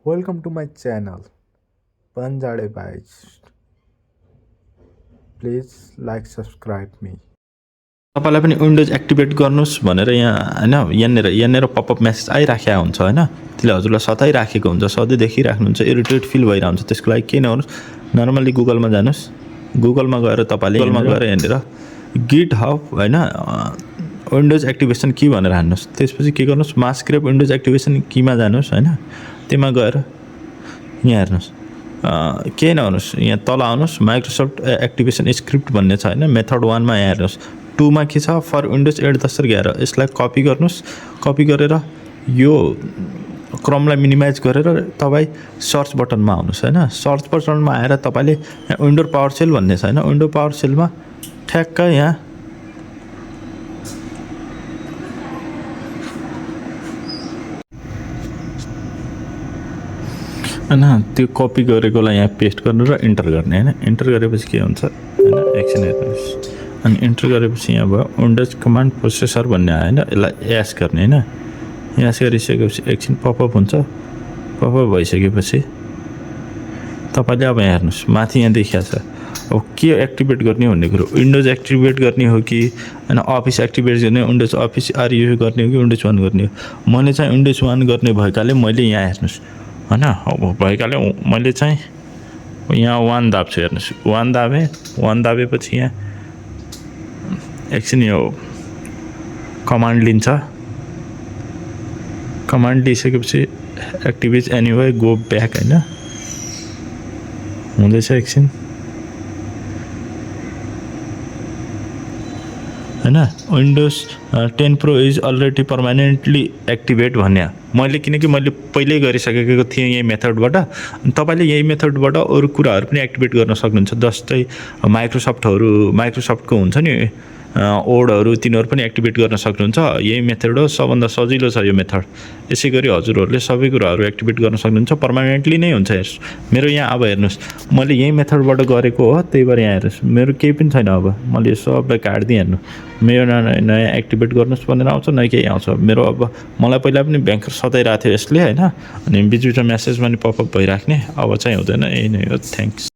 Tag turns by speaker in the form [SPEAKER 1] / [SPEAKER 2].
[SPEAKER 1] Welcome to my channel, Panjade Bites. Please like, subscribe me.
[SPEAKER 2] तपाईलाई पनि windows activate गर्नुस् भनेर यहाँ हैन यहाँनेर पपअप मेसेज आइराखेको हुन्छ हैन त्यसले हजुरलाई सताइराखेको हुन्छ सधैँ देखिराख्नुहुन्छ इरिटेट फिल भइरा हुन्छ त्यसको लागि के नगर्नुस् नर्मली गुगलमा जानुस् गुगलमा गएर तपाईले यहाँनेर गिटहब हैन विन्डोज एक्टिभेसन की भनेर हान्नुस् त्यसपछि के गर्नुस् मास्क्रेप विन्डोज एक्टिभेसन कीमा जानुस् हैन त्यसमा गएर यहाँ हेर्नुस् के नगर्नुस् यहाँ तल आउनुस् माइक्रोसफ्ट एक्टिभेसन स्क्रिप्ट भन्ने छ हैन मेथड 1 मा यहाँ हेर्नुस् 2 मा के छ फर विन्डोज 8 10 यसलाई कपी गर्नुस् कपी गरेर यो क्रमलाई मिनिमाइज गरेर तपाई सर्च बटनमा आउनुस् हैन सर्च बटनमा आएर तपाईले विन्डो पावर सेल भन्ने छ हैन विन्डो पावर सेलमा ठ्याक्क यहाँ हैन त्यो कपी गरेकोलाई यहाँ पेस्ट गर्नु र इन्टर गर्ने हैन इन्टर गरेपछि के हुन्छ हैन एकछिन हेर्नुस् अनि इन्टर गरेपछि यहाँ भयो विन्डोज कमान्ड प्रोसेसर भन्ने आयो हैन यसलाई एस गर्ने हैन एस गरिसकेपछि एकछिन पपअप हुन्छ पपअप भइसकेपछि तपाईले अब यहाँ हेर्नुस् माथि यहाँ देखिया छ अब के एक्टिभेट गर्ने भन्ने कुरो विन्डोज एक्टिभेट गर्ने हो कि हैन अफिस एक्टिभेट गर्ने विन्डोज अफिस आर यु गर्ने हो कि विन्डोज 1 गर्ने हो मैले चाहिँ विन्डोज 1 गर्ने भएकाले मैले यहाँ हेर्नुस् हैन अब भएकाले मैले चाहिँ यहाँ 1 दाब्छु हेर्नुस् 1 दाबे 1 दाबेपछि यहाँ एकछिन यो कमान्ड लिन्छ कमान्ड लिइसकेपछि एक्टिभेट एनीवे गो ब्याक हैन हुँदैछ एकछिन हैन Windows 10 pro is already permanently activate भन्ने मैले किनकि मैले पहिल्यै गरिसकेको थिएँ यही मेथडबाट तपाईले यही मेथडबाट अरु कुराहरु पनि एक्टिभेट गर्न सक्नुहुन्छ जस्तै माइक्रोसफ्टको हुन्छ नि ओडहरु तिनीहरु पनि एक्टिभेट गर्न सक्नुहुन्छ यही मेथड हो सबभन्दा सजिलो छ यो मेथड यसैगरी हजुरहरुले सबै कुराहरु एक्टिभेट गर्न सक्नुहुन्छ पर्मानेन्टली नै हुन्छ मेरो यहाँ अब हेर्नुस् मैले यही मेथडबाट गरेको हो त्यही भएर यहाँ हेर्नुस् मेरो केही पनि छैन अब मैले सबलाई काट्दिए हेर्नु मेरो नयाँ एक्टिभेट गर्नुस् भनेर आउँछ न केही आउँछ मेरो अब मलाई पहिला पनि भयंकर सताइराथ्यो यसले हैन अनि बिचबिचमा मेसेज पनि पपअप भइराख्ने अब चाहिँ हुँदैन यही नै हो थ्यांक्स